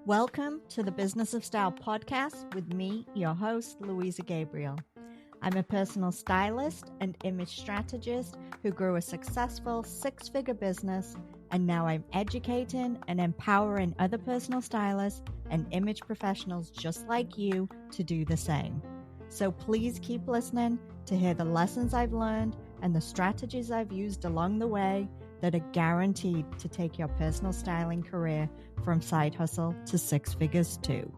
Welcome to the Business of Style podcast with me, your host, Louisa Gabriel. I'm a personal stylist and image strategist who grew a successful six-figure business, and now I'm educating and empowering other personal stylists and image professionals just like you to do the same. So please keep listening to hear the lessons I've learned and the strategies I've used along the way that are guaranteed to take your personal styling career from side hustle to six figures too.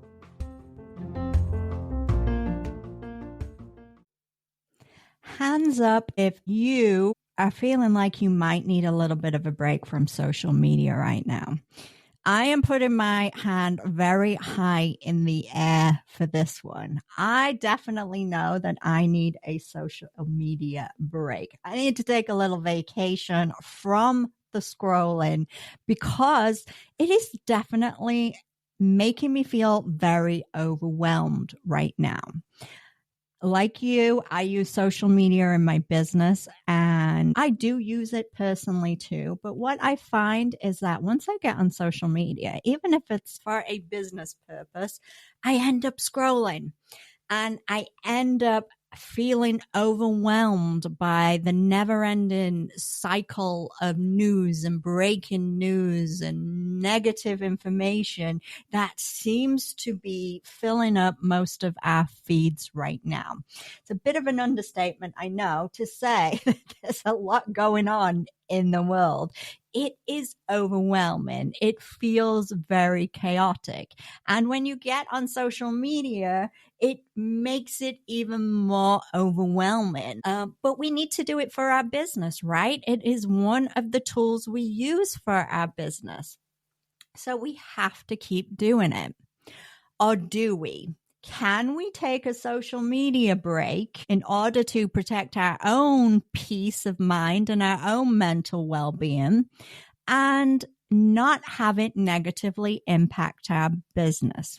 Hands up if you are feeling like you might need a little bit of a break from social media right now. I am putting my hand very high in the air for this one. I definitely know that I need a social media break. I need to take a little vacation from the scrolling because it is definitely making me feel very overwhelmed right now. Like you, I use social media in my business and I do use it personally too. But what I find is that once I get on social media, even if it's for a business purpose, I end up scrolling and I end up feeling overwhelmed by the never-ending cycle of news and breaking news and negative information that seems to be filling up most of our feeds right now. It's a bit of an understatement, I know, to say that there's a lot going on in the world. It is overwhelming. It feels very chaotic. And when you get on social media, it makes it even more overwhelming. But we need to do it for our business, right? It is one of the tools we use for our business. So we have to keep doing it. Or do we? Can we take a social media break in order to protect our own peace of mind and our own mental well-being and not have it negatively impact our business?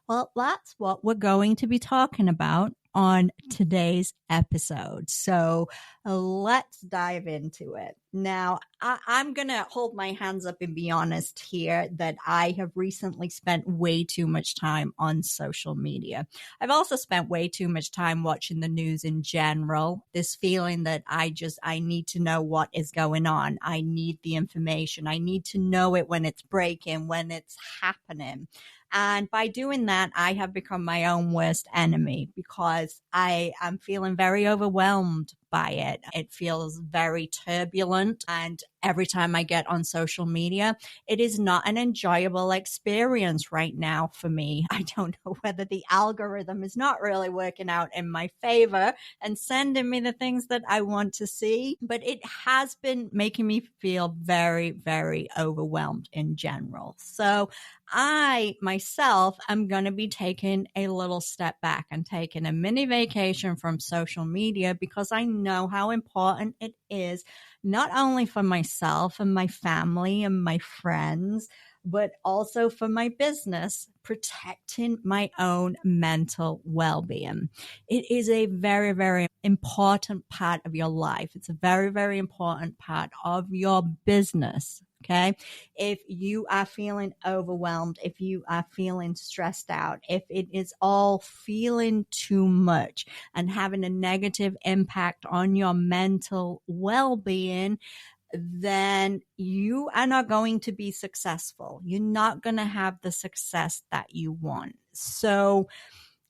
Well, that's what we're going to be talking about on today's episode. So let's dive into it. Now, I'm going to hold my hands up and be honest here that I have recently spent way too much time on social media. I've also spent way too much time watching the news in general. This feeling that I need to know what is going on. I need the information. I need to know it when it's breaking, when it's happening. And by doing that, I have become my own worst enemy because I am feeling very overwhelmed by it. It feels very turbulent. And every time I get on social media, it is not an enjoyable experience right now for me. I don't know whether the algorithm is not really working out in my favor and sending me the things that I want to see, but it has been making me feel very, very overwhelmed in general. So I myself am going to be taking a little step back and taking a mini vacation from social media because I know how important it is, not only for myself and my family and my friends, but also for my business, protecting my own mental well-being. It is a very, very important part of your life. It's a very, very important part of your business. Okay. If you are feeling overwhelmed, if you are feeling stressed out, if it is all feeling too much and having a negative impact on your mental well-being, then you are not going to be successful. You're not going to have the success that you want. So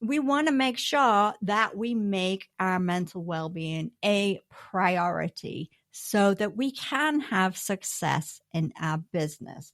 we want to make sure that we make our mental well-being a priority so that we can have success in our business.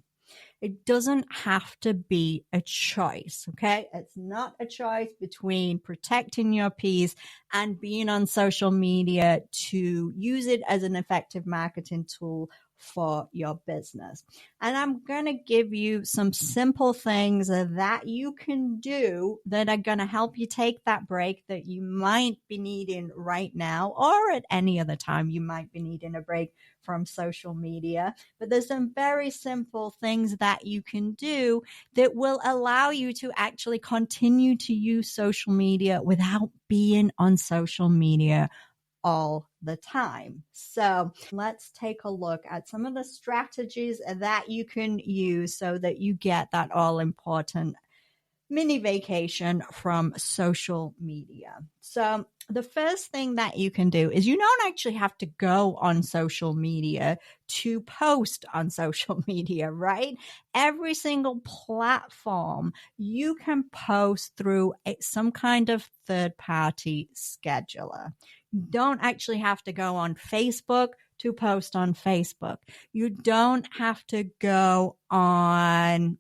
It doesn't have to be a choice, okay? It's not a choice between protecting your peace and being on social media to use it as an effective marketing tool for your business. And I'm going to give you some simple things that you can do that are going to help you take that break that you might be needing right now, or at any other time you might be needing a break from social media. But there's some very simple things that you can do that will allow you to actually continue to use social media without being on social media all the time. So let's take a look at some of the strategies that you can use so that you get that all important mini vacation from social media. So the first thing that you can do is you don't actually have to go on social media to post on social media, right? Every single platform you can post through some kind of third party scheduler. You don't actually have to go on Facebook to post on Facebook. You don't have to go on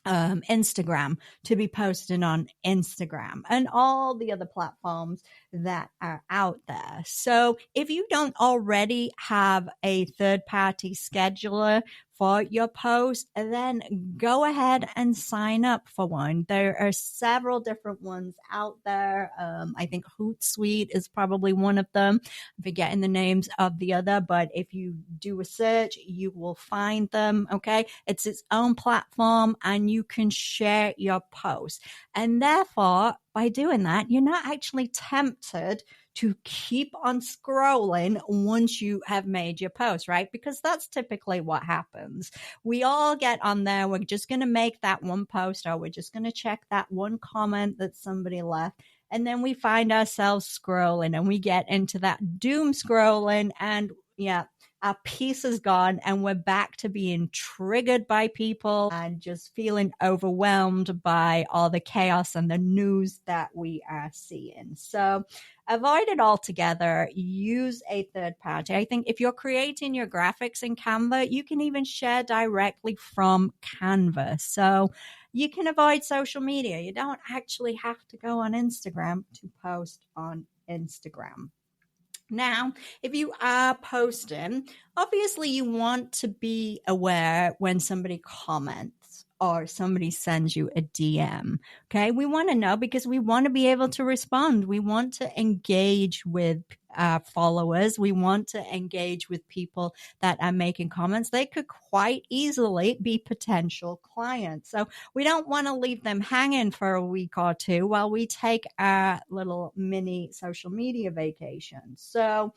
Instagram to be posted on Instagram and all the other platforms that are out there. So if you don't already have a third party scheduler for your post, then go ahead and sign up for one. There are several different ones out there. I think Hootsuite is probably one of them. I'm forgetting the names of the other, but if you do a search, you will find them. Okay. It's its own platform and you can share your post. And therefore, by doing that, you're not actually tempted to keep on scrolling once you have made your post, right? Because that's typically what happens. We all get on there. We're just going to make that one post, or we're just going to check that one comment that somebody left. And then we find ourselves scrolling and we get into that doom scrolling, and yeah, our peace is gone and we're back to being triggered by people and just feeling overwhelmed by all the chaos and the news that we are seeing. So avoid it altogether. Use a third party. I think if you're creating your graphics in Canva, you can even share directly from Canva. So you can avoid social media. You don't actually have to go on Instagram to post on Instagram. Now, if you are posting, obviously you want to be aware when somebody comments or somebody sends you a DM. Okay. We want to know because we want to be able to respond. We want to engage with followers. We want to engage with people that are making comments. They could quite easily be potential clients. So we don't want to leave them hanging for a week or two while we take our little mini social media vacation. So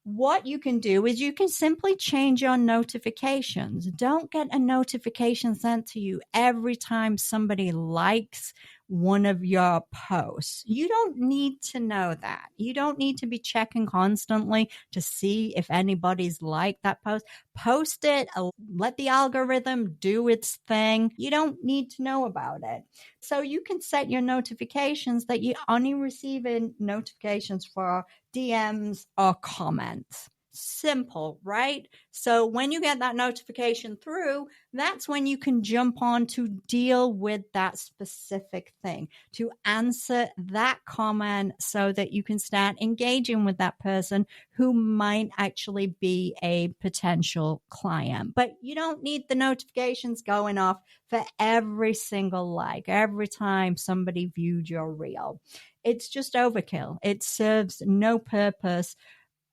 what you can do is you can simply change your notifications. Don't get a notification sent to you every time somebody likes one of your posts. You don't need to know that. You don't need to be checking constantly to see if anybody's liked that post. Post it, let the algorithm do its thing. You don't need to know about it. So you can set your notifications that you only receiving notifications for DMs or comments. Simple, right? So when you get that notification through, that's when you can jump on to deal with that specific thing, to answer that comment so that you can start engaging with that person who might actually be a potential client. But you don't need the notifications going off for every single like, every time somebody viewed your reel. It's just overkill. It serves no purpose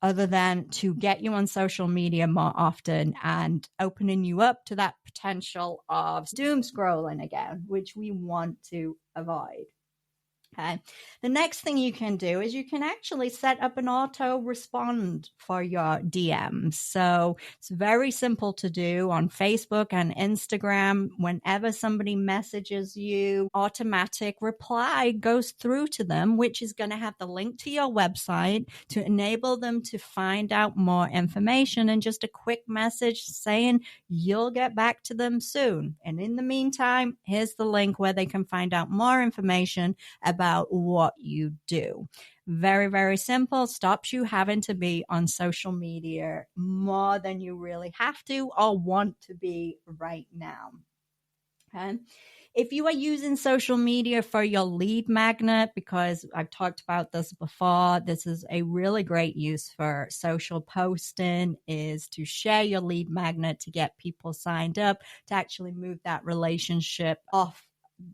other than to get you on social media more often and opening you up to that potential of doom scrolling again, which we want to avoid. Okay. The next thing you can do is you can actually set up an auto respond for your DMs. So it's very simple to do on Facebook and Instagram. Whenever somebody messages you, automatic reply goes through to them, which is going to have the link to your website to enable them to find out more information, and just a quick message saying you'll get back to them soon. And in the meantime, here's the link where they can find out more information about what you do. Very, very simple. Stops you having to be on social media more than you really have to or want to be right now. Okay. If you are using social media for your lead magnet, because I've talked about this before, this is a really great use for social posting, is to share your lead magnet to get people signed up, to actually move that relationship off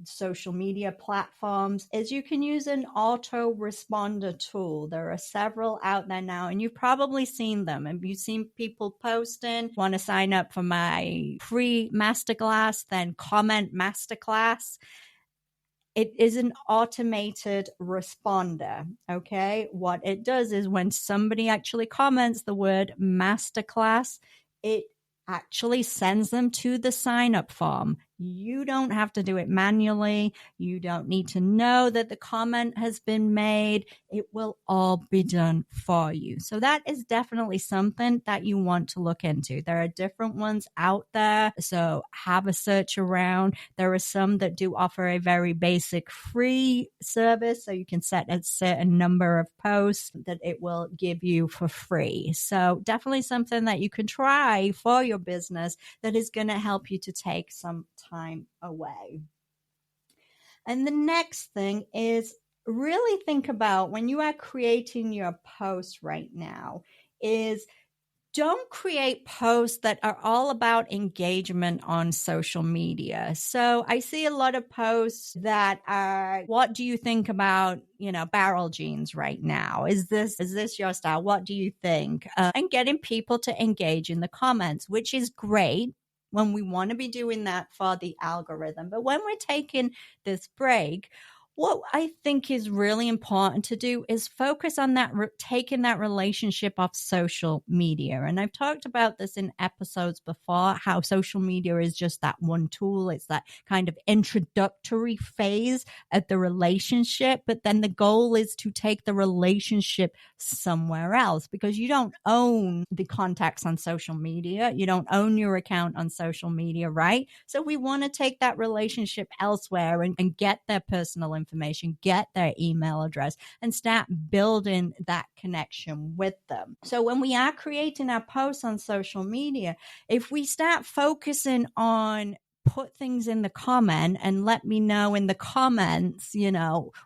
social media platforms, is you can use an auto responder tool. There are several out there now, and you've probably seen them. Have you seen people posting, want to sign up for my free masterclass, then comment masterclass? It is an automated responder. Okay. What it does is when somebody actually comments the word masterclass, it actually sends them to the sign up form. You don't have to do it manually. You don't need to know that the comment has been made. It will all be done for you. So that is definitely something that you want to look into. There are different ones out there. So have a search around. There are some that do offer a very basic free service. So you can set a certain number of posts that it will give you for free. So definitely something that you can try for your business that is going to help you to take some time away. And the next thing is really think about when you are creating your post right now is don't create posts that are all about engagement on social media. So I see a lot of posts that are, what do you think about, barrel jeans right now? Is this your style? What do you think? And getting people to engage in the comments, which is great when we want to be doing that for the algorithm. But when we're taking this break, what I think is really important to do is focus on that, taking that relationship off social media. And I've talked about this in episodes before, how social media is just that one tool. It's that kind of introductory phase of the relationship. But then the goal is to take the relationship somewhere else, because you don't own the contacts on social media. You don't own your account on social media, right? So we want to take that relationship elsewhere and get their personal information, get their email address, and start building that connection with them. So when we are creating our posts on social media, if we start focusing on put things in the comment and let me know in the comments,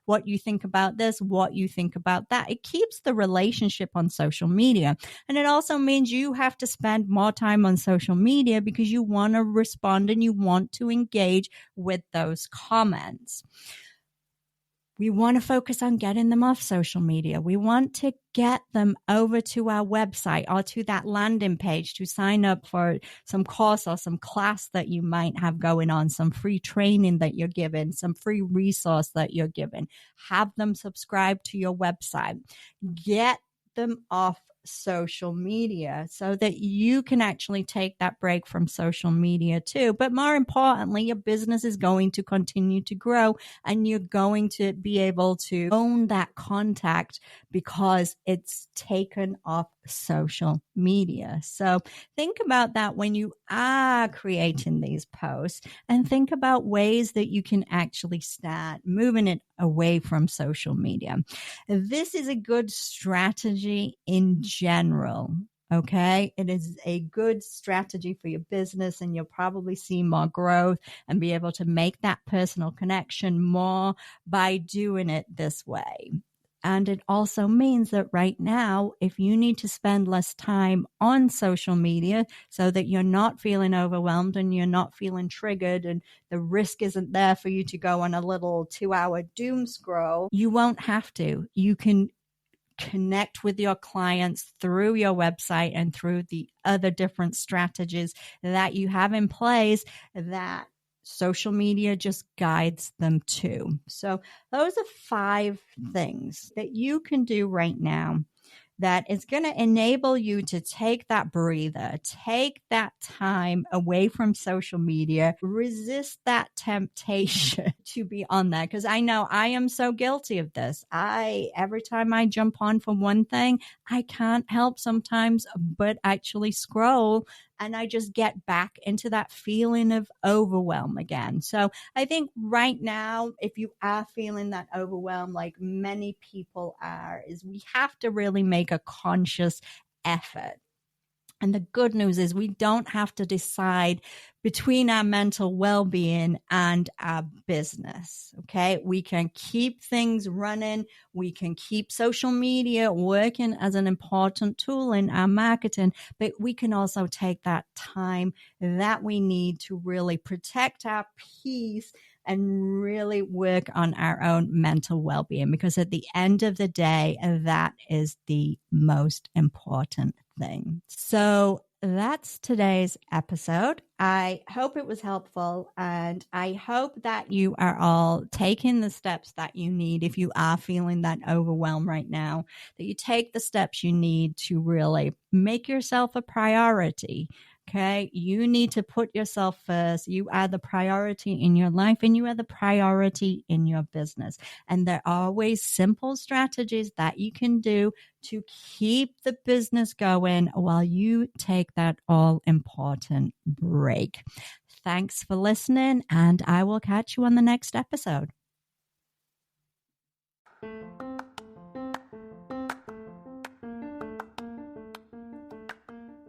what you think about this, what you think about that. It keeps the relationship on social media. And it also means you have to spend more time on social media because you want to respond and you want to engage with those comments. We want to focus on getting them off social media. We want to get them over to our website or to that landing page to sign up for some course or some class that you might have going on, some free training that you're given, some free resource that you're given. Have them subscribe to your website. Get them off social media so that you can actually take that break from social media too. But more importantly, your business is going to continue to grow and you're going to be able to own that contact because it's taken off social media. So think about that when you are creating these posts and think about ways that you can actually start moving it away from social media. This is a good strategy in general. Okay. It is a good strategy for your business and you'll probably see more growth and be able to make that personal connection more by doing it this way. And it also means that right now, if you need to spend less time on social media so that you're not feeling overwhelmed and you're not feeling triggered and the risk isn't there for you to go on a little 2-hour doom scroll, you won't have to. You can connect with your clients through your website and through the other different strategies that you have in place that social media just guides them to. So those are 5 things that you can do right now that is going to enable you to take that breather, take that time away from social media, resist that temptation to be on there. Because I know I am so guilty of this. Every time I jump on for one thing, I can't help sometimes but actually scroll. And I just get back into that feeling of overwhelm again. So I think right now, if you are feeling that overwhelm, like many people are, is we have to really make a conscious effort. And the good news is we don't have to decide between our mental well-being and our business. Okay. We can keep things running. We can keep social media working as an important tool in our marketing, but we can also take that time that we need to really protect our peace and really work on our own mental well-being, because at the end of the day, that is the most important thing. So that's today's episode. I hope it was helpful, and I hope that you are all taking the steps that you need if you are feeling that overwhelm right now, that you take the steps you need to really make yourself a priority. Okay. You need to put yourself first. You are the priority in your life and you are the priority in your business. And there are always simple strategies that you can do to keep the business going while you take that all important break. Thanks for listening, and I will catch you on the next episode.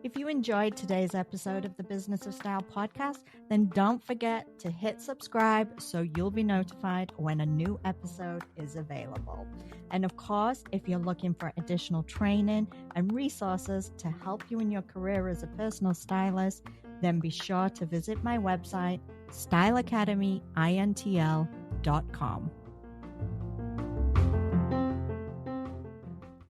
If you enjoyed today's episode of the Business of Style podcast, then don't forget to hit subscribe so you'll be notified when a new episode is available. And of course, if you're looking for additional training and resources to help you in your career as a personal stylist, then be sure to visit my website, styleacademyintl.com.